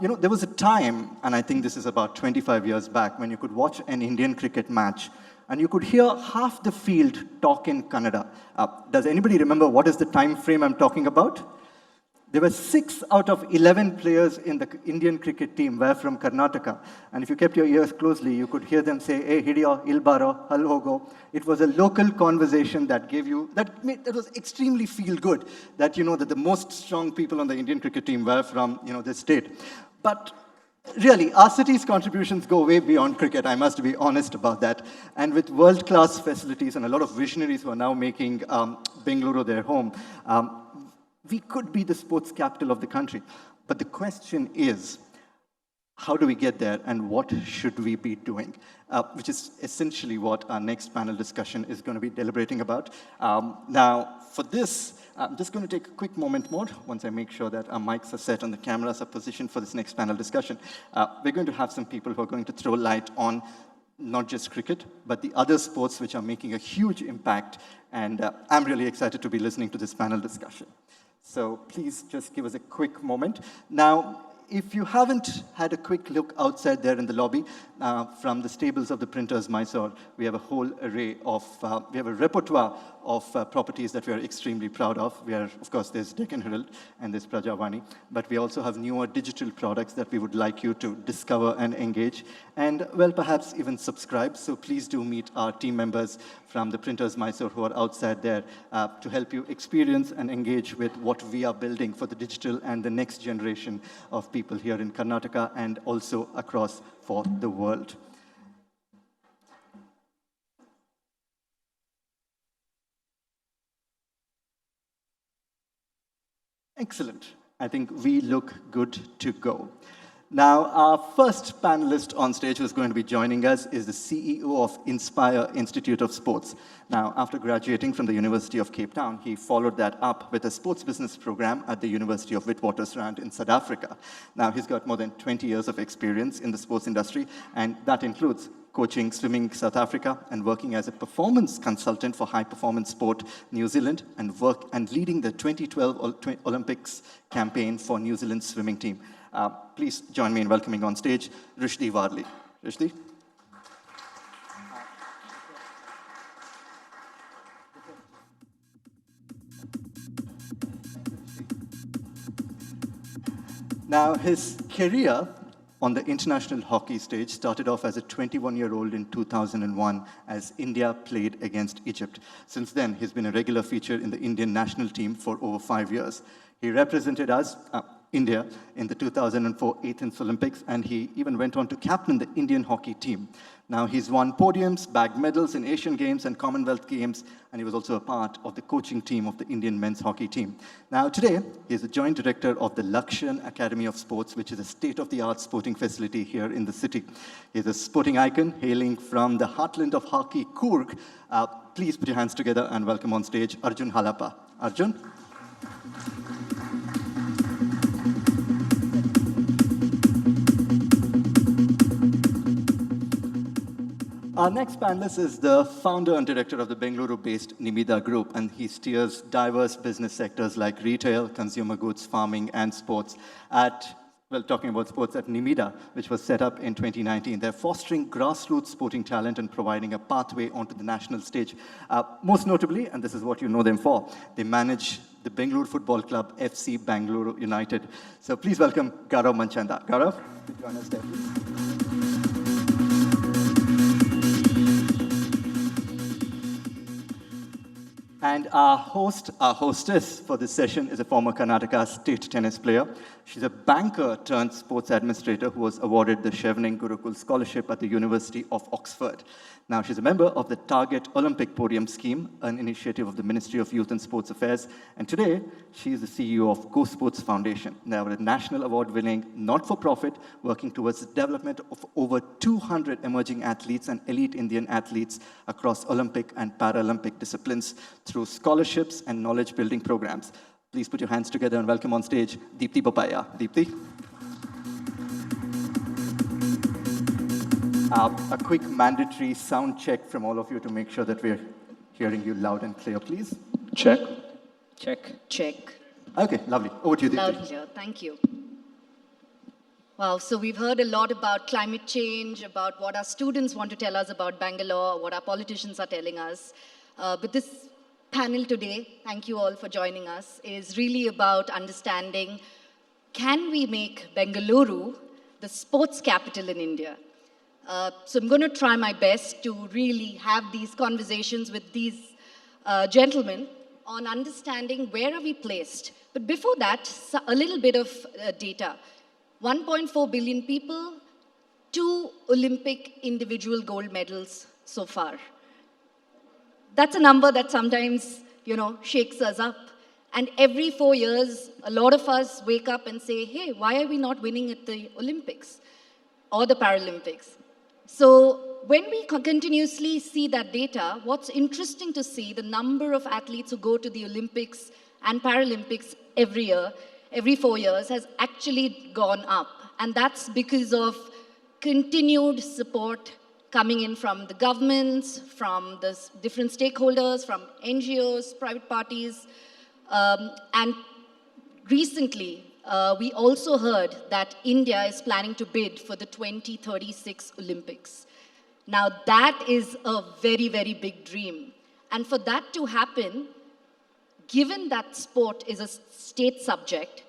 There was a time, and I think this is about 25 years back, when you could watch an Indian cricket match and you could hear half the field talk in Canada. Does anybody remember what is the time frame I'm talking about? There were 6 out of 11 players in the Indian cricket team were from Karnataka. And if you kept your ears closely, you could hear them say, "Hey, hidiyo, ilbaro, halhogo." It was a local conversation that was extremely feel-good, that the most strong people on the Indian cricket team were from, this state. But really, our city's contributions go way beyond cricket, I must be honest about that. And with world-class facilities and a lot of visionaries who are now making Bengaluru their home, we could be the sports capital of the country. But the question is, how do we get there and what should we be doing? Which is essentially what our next panel discussion is going to be deliberating about. Now, for this, I'm just going to take a quick moment more, once I make sure that our mics are set and the cameras are positioned for this next panel discussion. We're going to have some people who are going to throw light on not just cricket, but the other sports which are making a huge impact. And I'm really excited to be listening to this panel discussion. So please just give us a quick moment. Now, if you haven't had a quick look outside there in the lobby, from the stables of the printers Mysore, we have a whole array of, we have a repertoire of properties that we are extremely proud of. Of course, there's Deccan Herald and there's Prajavani, but we also have newer digital products that we would like you to discover and engage, and, well, perhaps even subscribe. So please do meet our team members from the printers Mysore who are outside there to help you experience and engage with what we are building for the digital and the next generation of people here in Karnataka and also across for the world. Excellent. I think we look good to go. Now, our first panelist on stage who's going to be joining us is the CEO of Inspire Institute of Sports. Now, after graduating from the University of Cape Town, he followed that up with a sports business program at the University of Witwatersrand in South Africa. Now, he's got more than 20 years of experience in the sports industry, and that includes coaching swimming South Africa and working as a performance consultant for high-performance sport New Zealand and leading the 2012 Olympics campaign for New Zealand's swimming team. Please join me in welcoming on stage Rushdee Warley. Rushdee? Now, his career on the international hockey stage started off as a 21-year-old in 2001 as India played against Egypt. Since then, he's been a regular feature in the Indian national team for over 5 years. He represented us, India, in the 2004 Athens Olympics, and he even went on to captain the Indian hockey team. Now, he's won podiums, bagged medals in Asian Games and Commonwealth Games, and he was also a part of the coaching team of the Indian men's hockey team. Now, today, he's the joint director of the Lakshan Academy of Sports, which is a state-of-the-art sporting facility here in the city. He's a sporting icon hailing from the heartland of hockey, Coorg. Please put your hands together and welcome on stage Arjun Halappa. Arjun? Our next panelist is the founder and director of the Bengaluru-based Nimida Group, and he steers diverse business sectors like retail, consumer goods, farming, and sports talking about sports at Nimida, which was set up in 2019. They're fostering grassroots sporting talent and providing a pathway onto the national stage. Most notably, and this is what you know them for, they manage the Bengaluru Football Club, FC Bengaluru United. So please welcome Gaurav Manchanda. Gaurav, join us there, please. And our hostess for this session is a former Karnataka state tennis player. She's a banker turned sports administrator who was awarded the Chevening Gurukul Scholarship at the University of Oxford. Now, she's a member of the Target Olympic Podium Scheme, an initiative of the Ministry of Youth and Sports Affairs. And today, she is the CEO of GoSports Foundation. Now, a national award-winning, not-for-profit, working towards the development of over 200 emerging athletes and elite Indian athletes across Olympic and Paralympic disciplines through scholarships and knowledge-building programs. Please put your hands together and welcome on stage Deepthi Bopaiah. Deepthi. A quick mandatory sound check from all of you to make sure that we're hearing you loud and clear, please. Check. Check. Check. Okay, lovely. Over to you, Deepthi. Loud here. Thank you. Wow, so we've heard a lot about climate change, about what our students want to tell us about Bangalore, what our politicians are telling us. But this panel today, thank you all for joining us, is really about understanding, can we make Bengaluru the sports capital in India? So I'm going to try my best to really have these conversations with these gentlemen on understanding where are we placed. But before that, a little bit of data. 1.4 billion people, 2 Olympic individual gold medals so far. That's a number that sometimes, shakes us up. And every 4 years, a lot of us wake up and say, hey, why are we not winning at the Olympics or the Paralympics? So when we continuously see that data, what's interesting to see, the number of athletes who go to the Olympics and Paralympics every year, every 4 years, has actually gone up. And that's because of continued support coming in from the governments, from the different stakeholders, from NGOs, private parties. And recently, we also heard that India is planning to bid for the 2036 Olympics. Now, that is a very, very big dream. And for that to happen, given that sport is a state subject,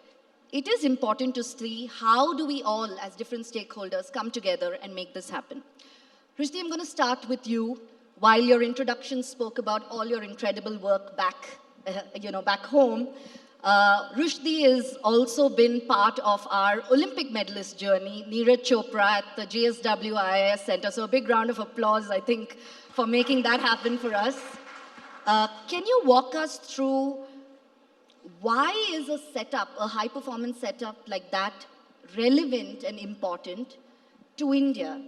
it is important to see how do we all, as different stakeholders, come together and make this happen. Rushdee, I'm going to start with you. While your introduction spoke about all your incredible work back, back home, Rushdee has also been part of our Olympic medalist journey, Neeraj Chopra at the JSW IIS Center. So a big round of applause, I think, for making that happen for us. Can you walk us through why is a setup, a high-performance setup like that, relevant and important to India?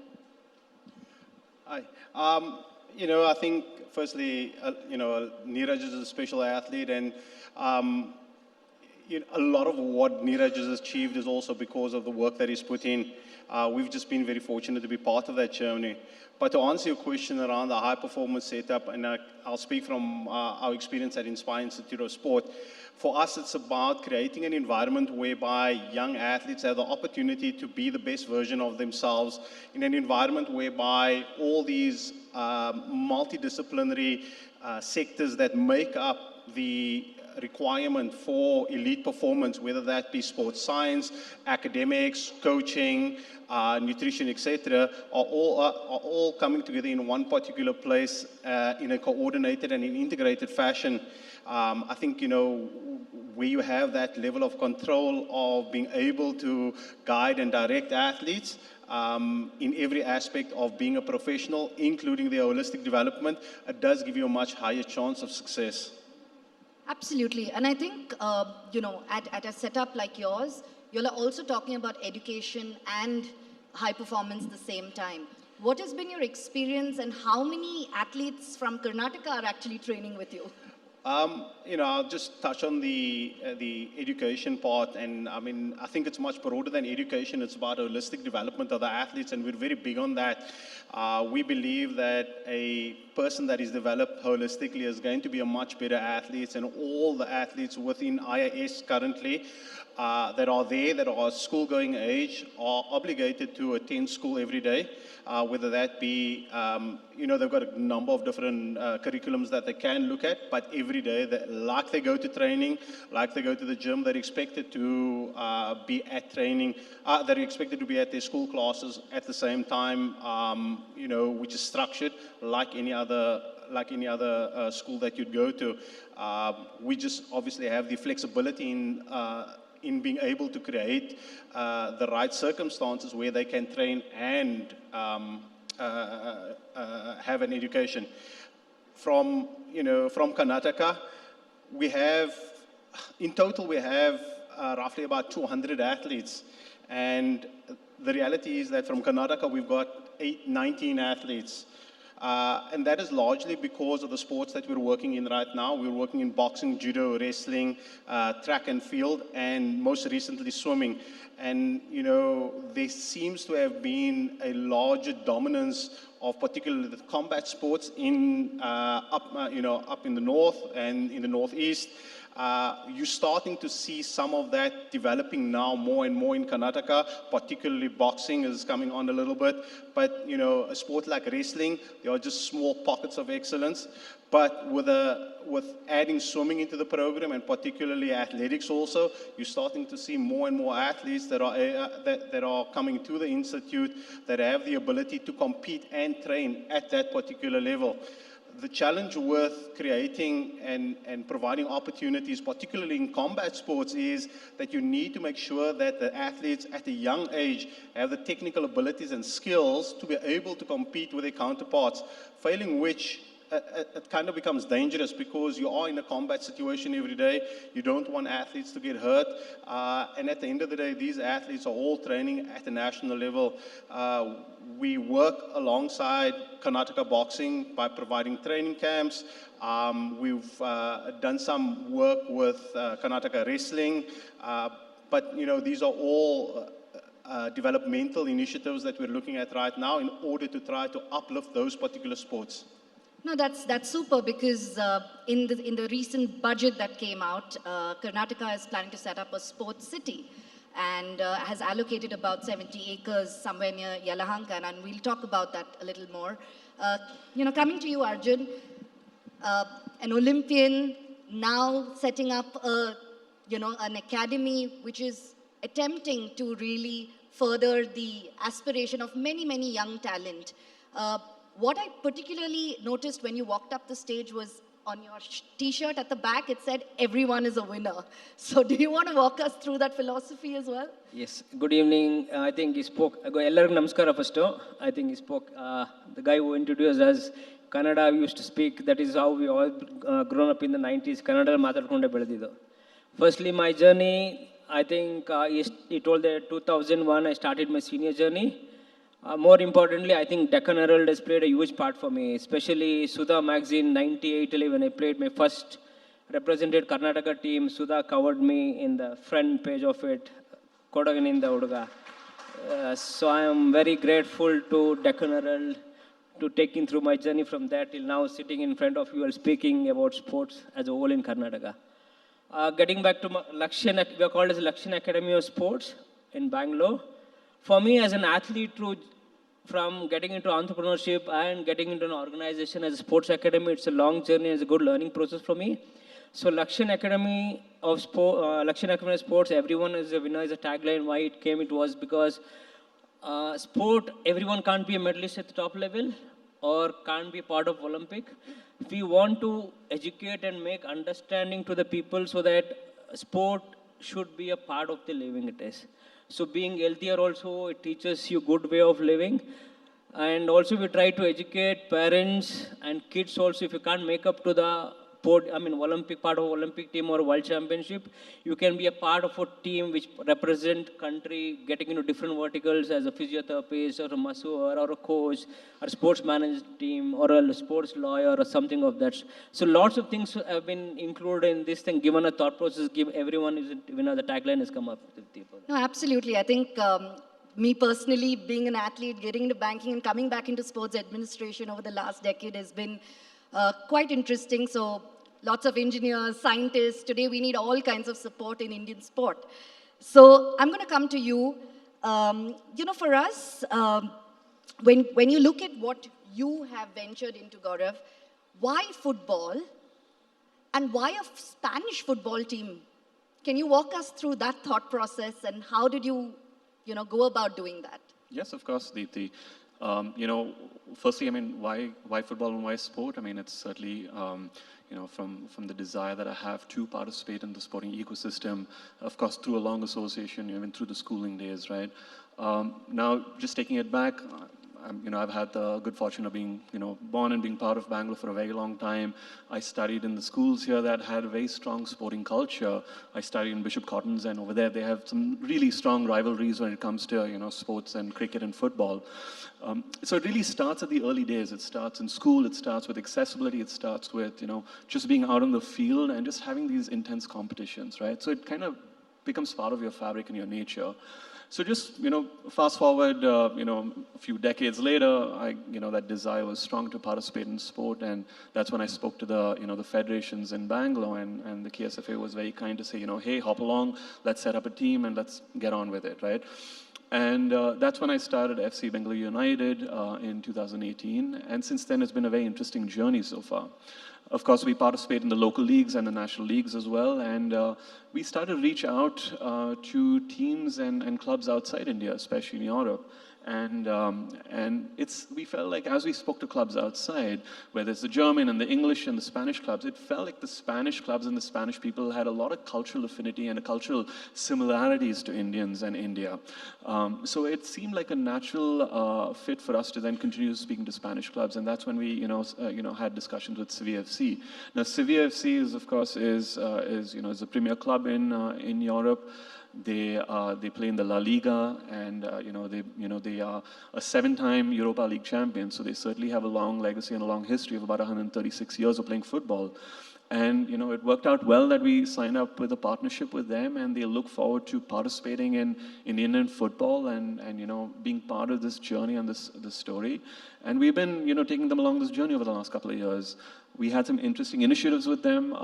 Hi. I think, firstly, Neeraj is a special athlete, and a lot of what Neeraj has achieved is also because of the work that he's put in. We've just been very fortunate to be part of that journey. But to answer your question around the high-performance setup, and I'll speak from our experience at Inspire Institute of Sport, for us it's about creating an environment whereby young athletes have the opportunity to be the best version of themselves in an environment whereby all these multidisciplinary sectors that make up the requirement for elite performance, whether that be sports science, academics, coaching, nutrition, etc., are all coming together in one particular place in a coordinated and an integrated fashion. I think, where you have that level of control of being able to guide and direct athletes in every aspect of being a professional, including their holistic development, it does give you a much higher chance of success. Absolutely. And I think, at a setup like yours, you're also talking about education and high performance at the same time. What has been your experience and how many athletes from Karnataka are actually training with you? I'll just touch on the education part, and I think it's much broader than education. It's about holistic development of the athletes, and we're very big on that. We believe that a person that is developed holistically is going to be a much better athlete, and all the athletes within IIS currently that are there, that are school-going age, are obligated to attend school every day, whether that be, they've got a number of different curriculums that they can look at, but every day, like they go to training, like they go to the gym, they're expected to be at training, they're expected to be at their school classes at the same time, which is structured like any other school that you'd go to. We just obviously have the flexibility in being able to create the right circumstances where they can train and have an education. From Karnataka, in total we have roughly about 200 athletes, and the reality is that from Karnataka we've got 19 athletes. And that is largely because of the sports that we're working in right now. We're working in boxing, judo, wrestling, track and field, and most recently swimming. And, there seems to have been a larger dominance of particularly the combat sports up in the north and in the northeast. You're starting to see some of that developing now more and more in Karnataka, particularly boxing is coming on a little bit. But, you know, a sport like wrestling, there are just small pockets of excellence. But with adding swimming into the program, and particularly athletics also, you're starting to see more and more athletes that are coming to the institute that have the ability to compete and train at that particular level. The challenge with creating and providing opportunities, particularly in combat sports, is that you need to make sure that the athletes at a young age have the technical abilities and skills to be able to compete with their counterparts, failing which it kind of becomes dangerous because you are in a combat situation every day. You don't want athletes to get hurt. And at the end of the day, these athletes are all training at the national level. We work alongside Karnataka boxing by providing training camps. We've done some work with Karnataka wrestling. But, you know, these are all developmental initiatives that we're looking at right now in order to try to uplift those particular sports. No, that's super because in the recent budget that came out, Karnataka is planning to set up a sports city and has allocated about 70 acres somewhere near Yelahanka, and we'll talk about that a little more. You know, coming to you, Arjun, an Olympian now setting up an academy which is attempting to really further the aspiration of many young talent. What I particularly noticed when you walked up the stage was on your t-shirt at the back, it said, "Everyone is a winner." So do you want to walk us through that philosophy as well? Yes. Good evening. I think he spoke. Ellargu namaskara first. I think he spoke. The guy who introduced us, Canada, used to speak. That is how we all grown up in the 90s. Canada ಮಾತಾಡ್ಕೊಂಡೆ ಬೆಳೆದಿದ್ದು. Firstly, my journey, I think he told that 2001 I started my senior journey. More importantly, I think Deccan Herald has played a huge part for me, especially Sudha magazine 98 when I played my first represented Karnataka team. Sudha covered me in the front page of it, Kodaganinda Uduga. So I am very grateful to Deccan Herald to taking through my journey from that till now sitting in front of you and speaking about sports as a whole in Karnataka. Getting back to Lakshan, we are called as Lakshan Academy of Sports in Bangalore. For me as an athlete, from getting into entrepreneurship and getting into an organization as a sports academy, it's a long journey, it's a good learning process for me. So Lakshan Academy of Sports, everyone is a winner is a tagline. Why it came, it was because sport, everyone can't be a medalist at the top level or can't be part of Olympic. We want to educate and make understanding to the people so that sport should be a part of the living it is. So being healthier also, it teaches you good way of living. And also we try to educate parents and kids also. If you can't make up to the Olympic part of Olympic team or World Championship, you can be a part of a team which represent country, getting into different verticals as a physiotherapist or a masseur or a coach or a sports management team or a sports lawyer or something of that. So lots of things have been included in this thing, given a thought process, give everyone is, the tagline has come up with people. No, absolutely. I think me personally, being an athlete, getting into banking and coming back into sports administration over the last decade has been quite interesting. So lots of engineers, scientists. Today we need all kinds of support in Indian sport. So I'm going to come to you. For us, when you look at what you have ventured into, Gaurav, why football and why a Spanish football team? Can you walk us through that thought process and how did you, go about doing that? Yes, of course, Deepthi. Firstly, why football and why sport? It's certainly, from the desire that I have to participate in the sporting ecosystem, of course, through a long association, even through the schooling days, right? Now, just taking it back, I've had the good fortune of being, born and being part of Bangalore for a very long time. I studied in the schools here that had a very strong sporting culture. I studied in Bishop Cotton's, and over there they have some really strong rivalries when it comes to, sports and cricket and football. So it really starts at the early days. It starts in school. It starts with accessibility. It starts with, just being out on the field and just having these intense competitions, right? So it kind of becomes part of your fabric and your nature. So just, fast forward, a few decades later, that desire was strong to participate in sport, and that's when I spoke to the federations in Bangalore, and the KSFA was very kind to say, hey, hop along, let's set up a team, and let's get on with it, right? And that's when I started FC Bengaluru United in 2018, and since then it's been a very interesting journey so far. Of course, we participate in the local leagues and the national leagues as well, and we started to reach out to teams and clubs outside India, especially in Europe. And we felt like as we spoke to clubs outside, whether it's the German and the English and the Spanish clubs, it felt like the Spanish clubs and the Spanish people had a lot of cultural affinity and cultural similarities to Indians and India. So it seemed like a natural fit for us to then continue speaking to Spanish clubs, and that's when we had discussions with Sevilla FC. Now Sevilla FC is of course is a premier club in Europe. They play in the La Liga, and they are a 7-time Europa League champion. So they certainly have a long legacy and a long history of about 136 years of playing football. And it worked out well that we signed up with a partnership with them, and they look forward to participating in Indian football and being part of this journey and this story. And we've been taking them along this journey over the last couple of years. We had some interesting initiatives with them.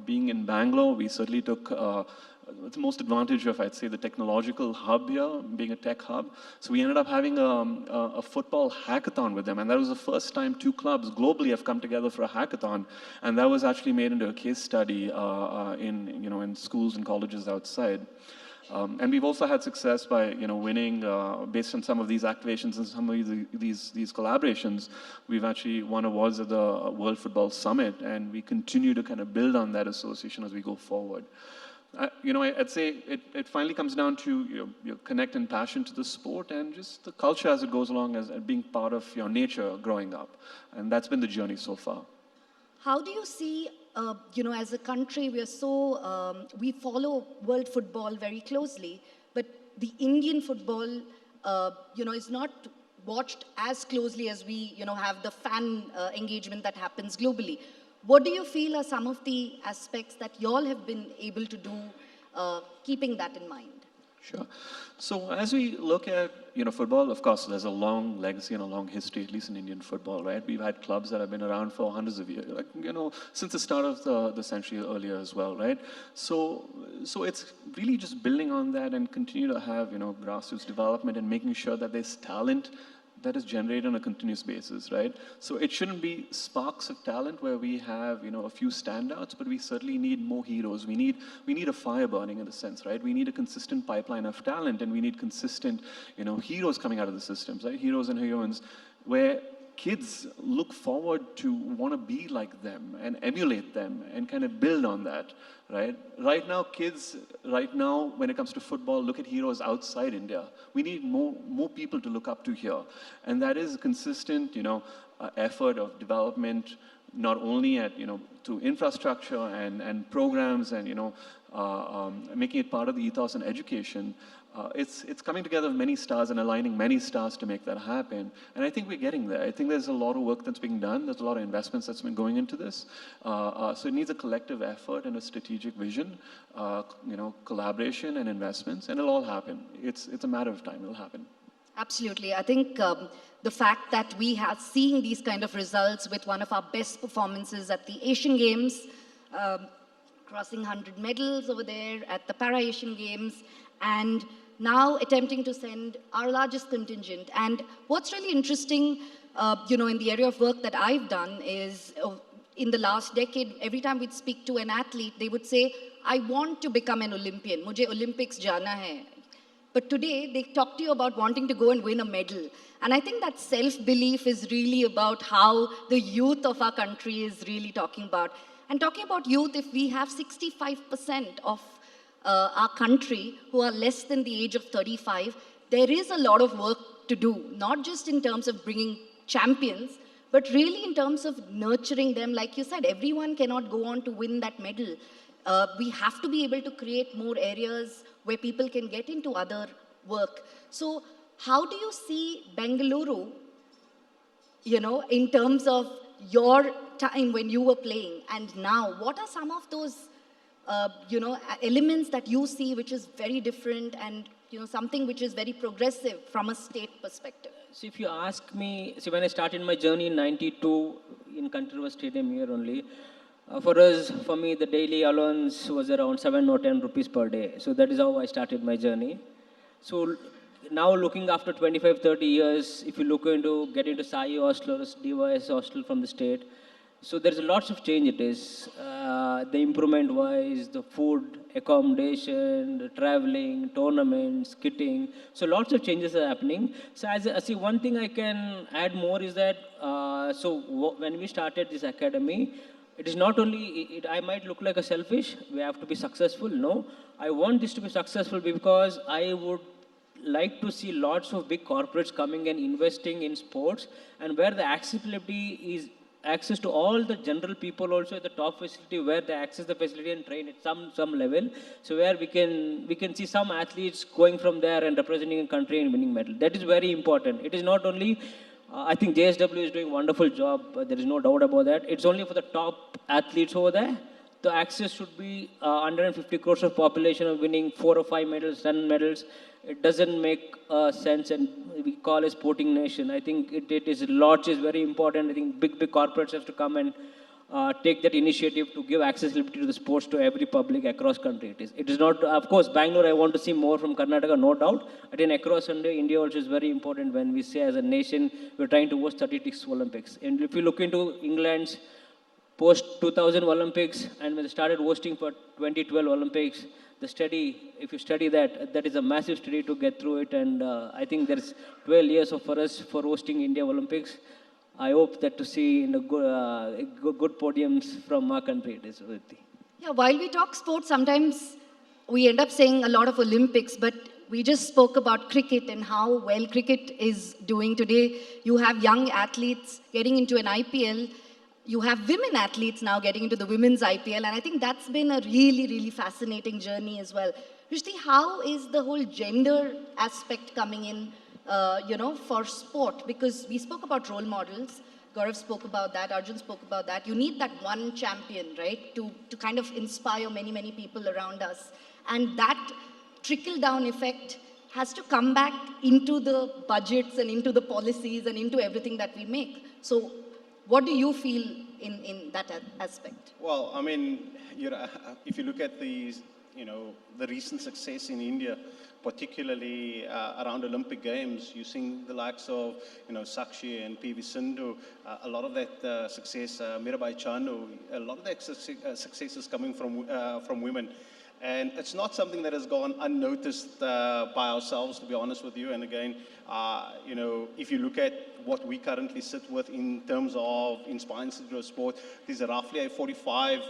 Being in Bangalore, we certainly took the most advantage of, I'd say, the technological hub here, being a tech hub. So we ended up having a football hackathon with them, and that was the first time 2 clubs globally have come together for a hackathon, and that was actually made into a case study in schools and colleges outside. And we've also had success by winning based on some of these activations and some of these collaborations. We've actually won awards at the World Football Summit, and we continue to kind of build on that association as we go forward. I'd say it finally comes down to your connect and passion to the sport and just the culture as it goes along as being part of your nature growing up. And that's been the journey so far. How do you see, as a country, we follow world football very closely, but the Indian football, is not watched as closely as we, have the fan engagement that happens globally. What do you feel are some of the aspects that you all have been able to do, keeping that in mind? Sure. So as we look at football, of course, there's a long legacy and a long history, at least in Indian football, right? We've had clubs that have been around for hundreds of years, since the start of the century earlier as well, right? So it's really just building on that and continue to have grassroots development and making sure that there's talent that is generated on a continuous basis, right? So it shouldn't be sparks of talent where we have, a few standouts, but we certainly need more heroes. We need a fire burning in a sense, right? We need a consistent pipeline of talent, and we need consistent, heroes coming out of the systems, right? Heroes and heroines, where kids look forward to want to be like them and emulate them and kind of build on that, right? Right now, kids, when it comes to football, look at heroes outside India. We need more people to look up to here. And that is a consistent, effort of development, not only at, through infrastructure and programs and, making it part of the ethos and education. It's coming together of many stars and aligning many stars to make that happen. And I think we're getting there. I think there's a lot of work that's being done. There's a lot of investments that's been going into this. So it needs a collective effort and a strategic vision, collaboration and investments, and it'll all happen. It's a matter of time. It'll happen. Absolutely. I think the fact that we have seen these kind of results with one of our best performances at the Asian Games, crossing 100 medals over there at the Para-Asian Games, and now attempting to send our largest contingent. And what's really interesting, in the area of work that I've done is, in the last decade, every time we'd speak to an athlete, they would say, I want to become an Olympian. Mujhe Olympics jana hai. But today, they talk to you about wanting to go and win a medal. And I think that self-belief is really about how the youth of our country is really talking about. And talking about youth, if we have 65% of our country who are less than the age of 35, there is a lot of work to do, not just in terms of bringing champions, but really in terms of nurturing them. Like you said, everyone cannot go on to win that medal. We have to be able to create more areas where people can get into other work. So how do you see Bengaluru, in terms of your time when you were playing and now? What are some of those elements that you see which is very different and, something which is very progressive from a state perspective? So if you ask me, see when I started my journey in 92 in Canara Stadium here only, for me, the daily allowance was around 7 or 10 rupees per day. So that is how I started my journey. So now looking after 25, 30 years, if you get into Sai hostel or DYS hostel from the state, so there's lots of change it is. The improvement wise, the food, accommodation, the traveling, tournaments, kitting. So lots of changes are happening. So see, one thing I can add more is that, when we started this academy, it is not only, I might look like a selfish, we have to be successful. No, I want this to be successful because I would like to see lots of big corporates coming and investing in sports, and where the accessibility is access to all the general people also at the top facility, where they access the facility and train at some level. So where we can see some athletes going from there and representing a country and winning medal. That is very important. It is not only, I think JSW is doing a wonderful job. There is no doubt about that. It's only for the top athletes over there. The access should be 150 crores of population of winning 4 or 5 medals, 10 medals. It doesn't make sense, and we call a sporting nation. I think it is very important. I think big corporates have to come and take that initiative to give accessibility to the sports to every public across country. It is not, of course, Bangalore, I want to see more from Karnataka, no doubt. But in across India also is very important when we say as a nation, we're trying to host 36 Olympics. And if you look into England's post-2000 Olympics, and when they started hosting for 2012 Olympics, if you study that is a massive study to get through it. And I think there's 12 years for us for hosting India Olympics. I hope that to see good podiums from our country. It is Deepthi. Yeah, while we talk sports, sometimes we end up saying a lot of Olympics, but we just spoke about cricket and how well cricket is doing today. You have young athletes getting into an IPL. You have women athletes now getting into the women's IPL, and I think that's been a really, really fascinating journey as well. Rushdee, how is the whole gender aspect coming in, for sport? Because we spoke about role models. Gaurav spoke about that. Arjun spoke about that. You need that one champion, right, to kind of inspire many, many people around us. And that trickle-down effect has to come back into the budgets and into the policies and into everything that we make. So what do you feel in that aspect? Well, I mean, if you look at the recent success in India, particularly around Olympic Games, you're seeing the likes of, Sakshi and PV Sindhu, a lot of that success, Mirabai Chanu, a lot of that success is coming from women. And it's not something that has gone unnoticed by ourselves, to be honest with you. And again, if you look at what we currently sit with in terms of inspiring sport, there's roughly a 45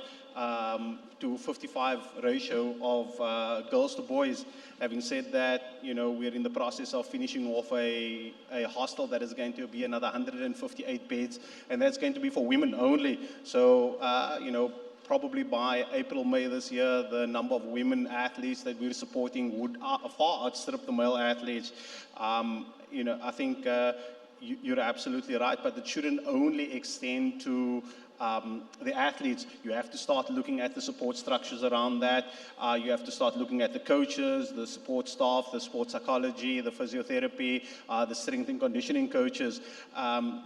to 55 ratio of girls to boys. Having said that, we're in the process of finishing off a hostel that is going to be another 158 beds, and that's going to be for women only. So, probably by April, May this year, the number of women athletes that we're supporting would far outstrip the male athletes. I think you're absolutely right, but it shouldn't only extend to the athletes. You have to start looking at the support structures around that. You have to start looking at the coaches, the support staff, the sports psychology, the physiotherapy, the strength and conditioning coaches.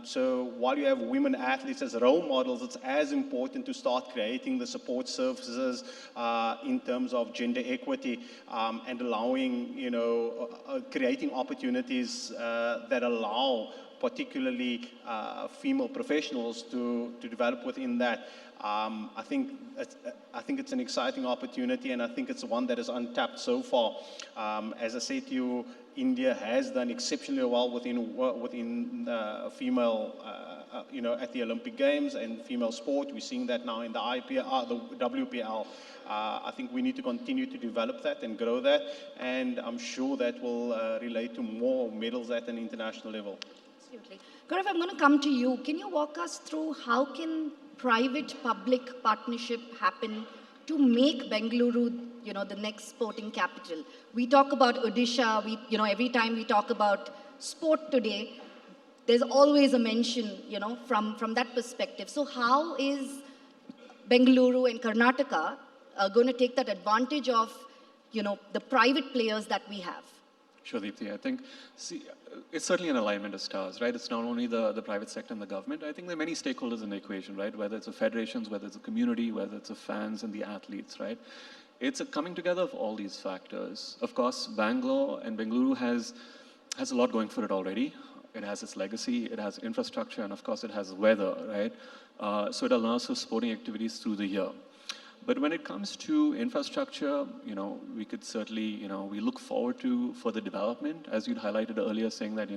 So while you have women athletes as role models, it's as important to start creating the support services in terms of gender equity and allowing, creating opportunities that allow particularly female professionals to develop within that. I think it's an exciting opportunity, and I think it's one that is untapped so far. As I said to you, India has done exceptionally well within female, at the Olympic Games and female sport. We're seeing that now in the IPL, the WPL. I think we need to continue to develop that and grow that, and I'm sure that will relate to more medals at an international level. Absolutely. Gaurav, I'm going to come to you. Can you walk us through how can private-public partnership happen to make Bengaluru, the next sporting capital? We talk about Odisha. Every time we talk about sport today, there's always a mention, from that perspective. So how is Bengaluru and Karnataka going to take that advantage of, the private players that we have? Sure, Deepthi. I think, see, it's certainly an alignment of stars, right? It's not only the private sector and the government. I think there are many stakeholders in the equation, right? Whether it's the federations, whether it's the community, whether it's the fans and the athletes, right? It's a coming together of all these factors. Of course, Bangalore and Bengaluru has a lot going for it already. It has its legacy, it has infrastructure, and of course it has weather, right? So it allows for sporting activities through the year. But when it comes to infrastructure, we could certainly, we look forward to further development, as you highlighted earlier, saying that,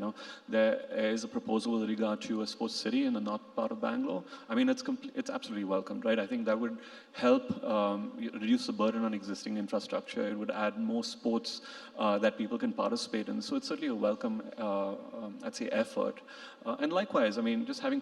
there is a proposal with regard to a sports city in the north part of Bangalore. I mean, it's absolutely welcomed, right? I think that would help reduce the burden on existing infrastructure. It would add more sports that people can participate in. So it's certainly a welcome, I'd say, effort. And likewise, I mean, just having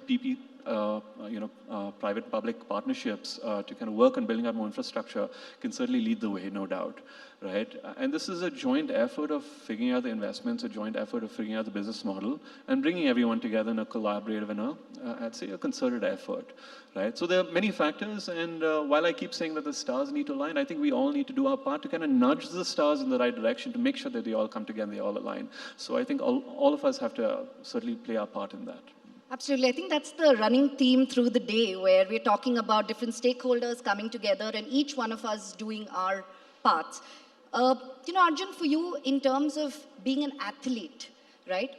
private-public partnerships to kind of work on building out more infrastructure can certainly lead the way, no doubt, right? And this is a joint effort of figuring out the investments, a joint effort of figuring out the business model, and bringing everyone together in a collaborative and I'd say, a concerted effort, right? So there are many factors, and while I keep saying that the stars need to align, I think we all need to do our part to kind of nudge the stars in the right direction to make sure that they all come together, they all align. So I think all of us have to certainly play our part in that. Absolutely. I think that's the running theme through the day, where we're talking about different stakeholders coming together and each one of us doing our parts. Arjun, for you, in terms of being an athlete, right?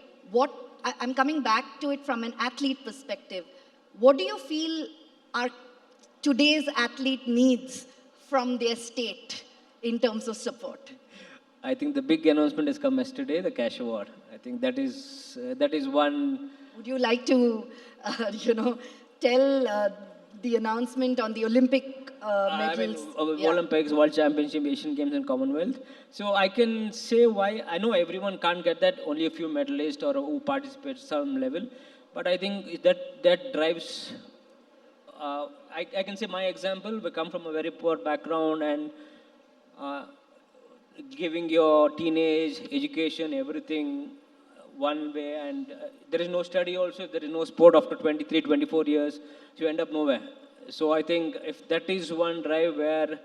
I'm coming back to it from an athlete perspective. What do you feel today's athlete needs from their state in terms of support? I think the big announcement has come yesterday, the cash award. I think that is one. Would you like to, tell the announcement on the Olympic medals? Olympics, World Championship, Asian Games and Commonwealth. So I can say why. I know everyone can't get that, only a few medalists or who participate at some level. But I think that drives, I can say my example, we come from a very poor background, and giving your teenage education, everything one way, and there is no study also, there is no sport after 23, 24 years, so you end up nowhere. So I think if that is one drive where an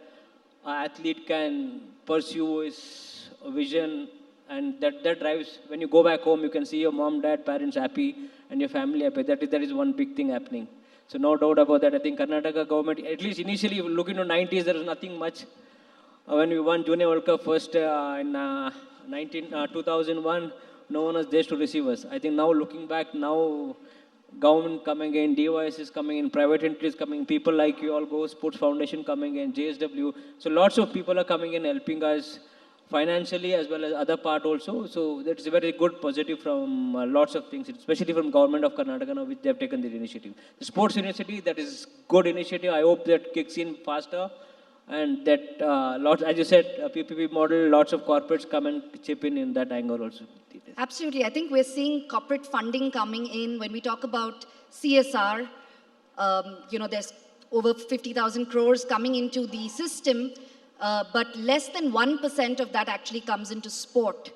athlete can pursue his vision, and that drives, when you go back home, you can see your mom, dad, parents happy, and your family happy. That is one big thing happening. So no doubt about that. I think Karnataka government, at least initially, looking to 90s, there was nothing much. When we won Junior World Cup first in 2001, no one was there to receive us. I think now looking back, now government coming in, DYS is coming in, private entities coming in, people like you all, GoSports Foundation coming in, JSW. So lots of people are coming in helping us financially as well as other part also. So that's a very good positive from lots of things, especially from government of Karnataka, now which they have taken the initiative. The sports initiative, that is good initiative. I hope that kicks in faster. And that, lots, as you said, a PPP model, lots of corporates come and chip in that angle also. Absolutely. I think we're seeing corporate funding coming in. When we talk about CSR, there's over 50,000 crores coming into the system, but less than 1% of that actually comes into sport.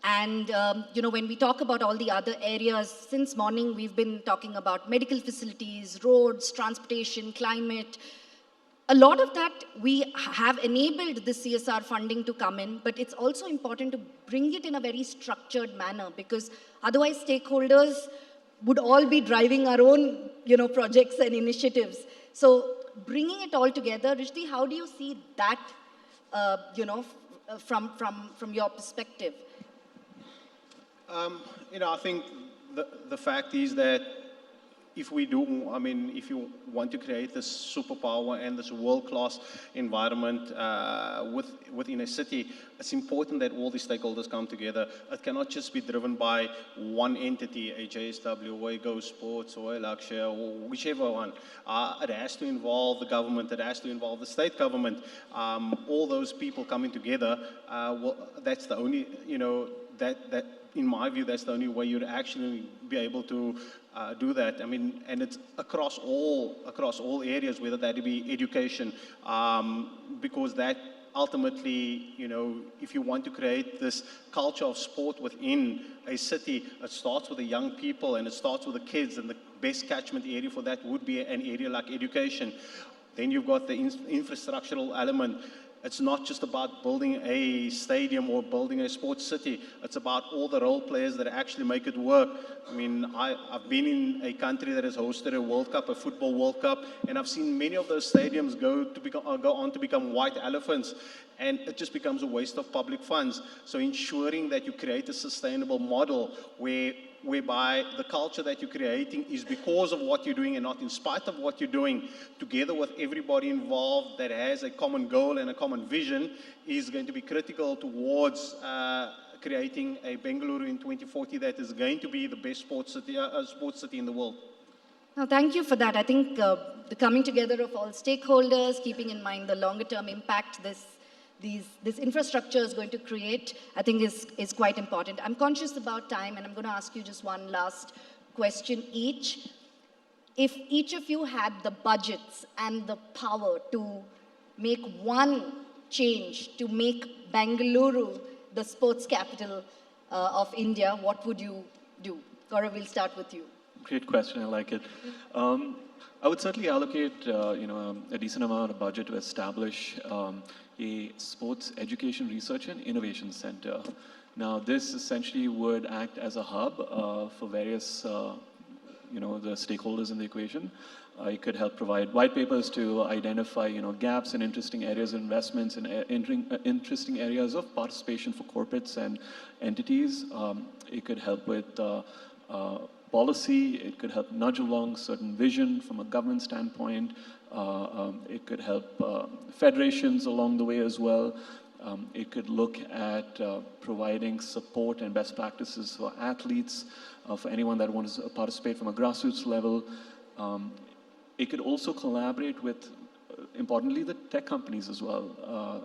And, when we talk about all the other areas, since morning we've been talking about medical facilities, roads, transportation, climate. A lot of that we have enabled the CSR funding to come in, but it's also important to bring it in a very structured manner, because otherwise stakeholders would all be driving our own, projects and initiatives. So bringing it all together, Rushdee, how do you see that, from your perspective? I think the fact is that if we do, if you want to create this superpower and this world-class environment within a city, it's important that all the stakeholders come together. It cannot just be driven by one entity, a JSW, or a GoSports, or a Lakshya, or whichever one. It has to involve the government, it has to involve the state government. All those people coming together, that's the only, that in my view, that's the only way you'd actually be able to do that. And it's across all areas, whether that be education, because that ultimately, if you want to create this culture of sport within a city, it starts with the young people and it starts with the kids, and the best catchment area for that would be an area like education. Then you've got the infrastructural element. It's not just about building a stadium or building a sports city. It's about all the role players that actually make it work. I mean, I've been in a country that has hosted a World Cup, a football World Cup, and I've seen many of those stadiums go on to become white elephants, and it just becomes a waste of public funds. So ensuring that you create a sustainable model whereby the culture that you're creating is because of what you're doing and not in spite of what you're doing, together with everybody involved that has a common goal and a common vision, is going to be critical towards creating a Bengaluru in 2040 that is going to be the best sports city in the world. No, thank you for that. I think the coming together of all stakeholders, keeping in mind the longer term impact this infrastructure is going to create, I think is quite important. I'm conscious about time, and I'm going to ask you just one last question each. If each of you had the budgets and the power to make one change to make Bengaluru the sports capital of India, what would you do? Gaurav, we'll start with you. Great question, I like it. I would certainly allocate a decent amount of budget to establish a sports education research and innovation center. Now, this essentially would act as a hub for various, the stakeholders in the equation. It could help provide white papers to identify, gaps in interesting areas of investments and interesting areas of participation for corporates and entities. It could help with policy. It could help nudge along certain vision from a government standpoint. It could help federations along the way as well. It could look at providing support and best practices for athletes, for anyone that wants to participate from a grassroots level. It could also collaborate with, importantly, the tech companies as well.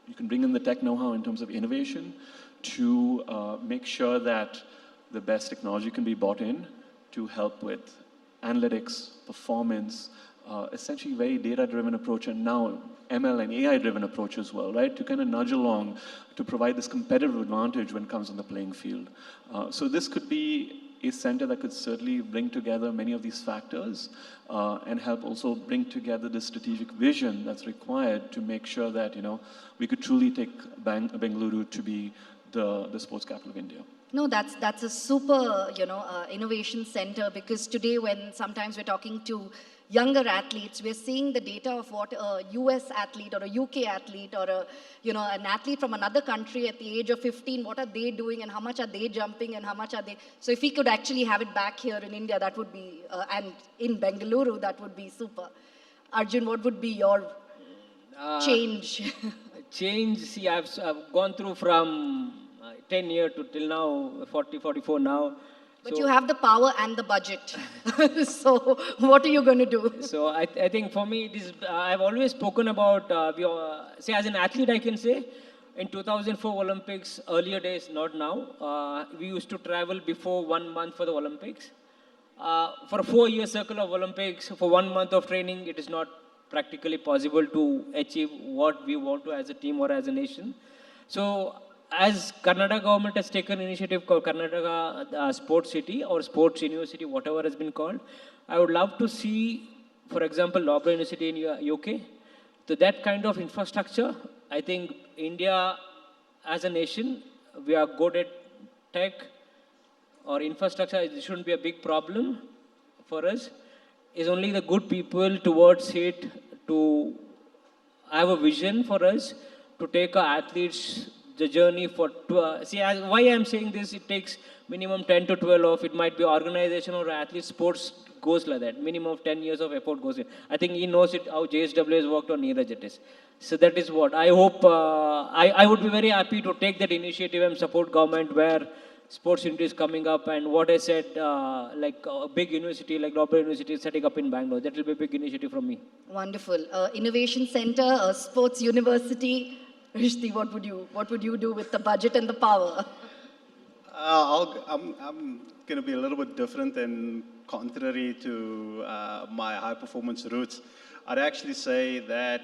You can bring in the tech know-how in terms of innovation to make sure that the best technology can be brought in to help with analytics, performance, essentially very data-driven approach, and now ML and AI-driven approach as well, right? To kind of nudge along to provide this competitive advantage when it comes on the playing field. So this could be a center that could certainly bring together many of these factors and help also bring together the strategic vision that's required to make sure that, we could truly take Bengaluru to be the sports capital of India. No, that's a super, innovation center, because today when sometimes we're talking to younger athletes, we're seeing the data of what a US athlete or a UK athlete or an athlete from another country at the age of 15, what are they doing and how much are they jumping and how much are they... So if we could actually have it back here in India, that would be, and in Bengaluru, that would be super. Arjun, what would be your change? Change, see, I've gone through from 10 years to till now, 40, 44 now. But so, you have the power and the budget. So what are you going to do? So I think for me, it is, I've always spoken about, say as an athlete, I can say, in 2004 Olympics, earlier days, not now, we used to travel before 1 month for the Olympics. For a 4-year circle of Olympics, for 1 month of training, it is not practically possible to achieve what we want to as a team or as a nation. So as Karnataka government has taken initiative called Karnataka Sports City or Sports University, whatever has been called, I would love to see, for example, Loughborough University in UK. So that kind of infrastructure, I think India as a nation, we are good at tech or infrastructure. It shouldn't be a big problem for us. It's only the good people towards it to have a vision for us to take our athletes the journey for, why I'm saying this, it takes minimum 10 to 12 of, it might be organization or athlete sports goes like that. Minimum of 10 years of effort goes in. I think he knows it, how JSW has worked on Neeraj it is. So that is what, I hope, I would be very happy to take that initiative and support government where sports unity is coming up, and what I said, like a big university like Loughborough University is setting up in Bangalore. That will be a big initiative from me. Wonderful. Innovation Center, a sports university. Rushdee, what would you do with the budget and the power? I'm going to be a little bit different and contrary to my high performance roots. I'd actually say that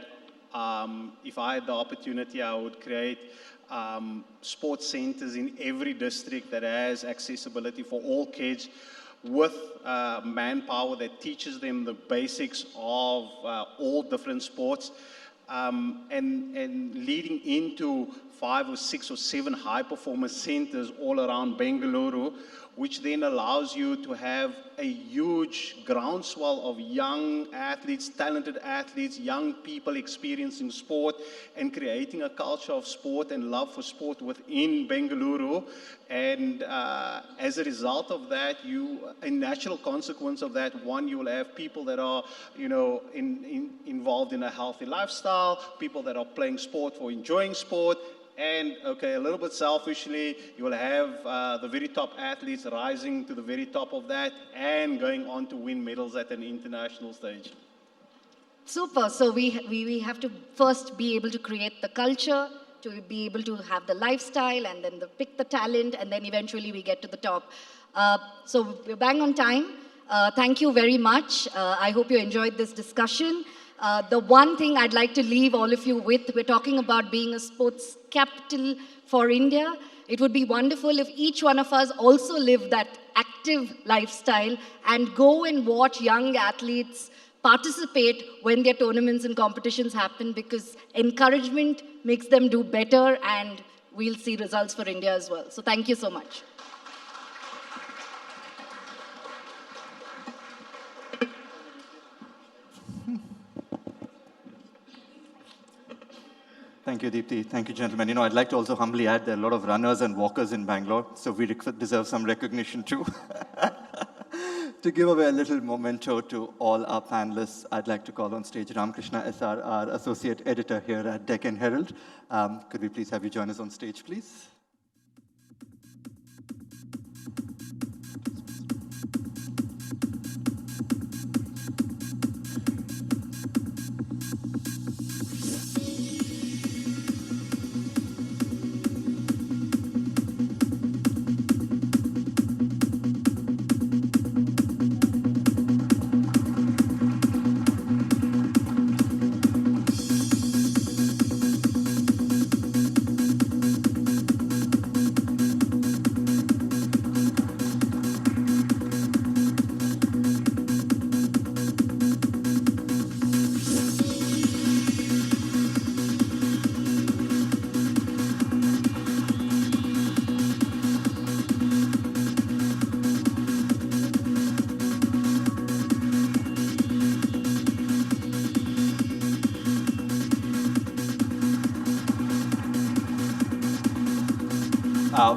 if I had the opportunity, I would create sports centers in every district that has accessibility for all kids, with manpower that teaches them the basics of all different sports. and leading into 5 or 6 or 7 high-performance centers all around Bengaluru, which then allows you to have a huge groundswell of young athletes, talented athletes, young people experiencing sport and creating a culture of sport and love for sport within Bengaluru. And as a result of that, a natural consequence of that, one, you will have people that are, involved in a healthy lifestyle, people that are playing sport for enjoying sport, and, okay, a little bit selfishly, you will have the very top athletes rising to the very top of that and going on to win medals at an international stage. Super. So we have to first be able to create the culture, to be able to have the lifestyle, and then pick the talent, and then eventually we get to the top. So we're bang on time. Thank you very much. I hope you enjoyed this discussion. The one thing I'd like to leave all of you with, we're talking about being a sports capital for India. It would be wonderful if each one of us also lived that active lifestyle and go and watch young athletes participate when their tournaments and competitions happen, because encouragement makes them do better and we'll see results for India as well. So thank you so much. Thank you, Deepthi. Thank you, gentlemen. I'd like to also humbly add there are a lot of runners and walkers in Bangalore, so we deserve some recognition too. To give away a little memento to all our panelists, I'd like to call on stage Ramakrishna SR, our associate editor here at Deccan Herald. Could we please have you join us on stage, please?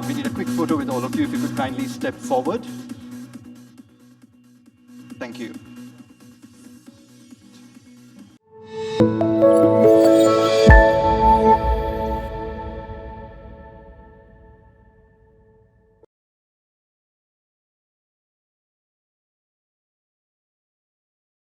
We need a quick photo with all of you. If you could kindly step forward.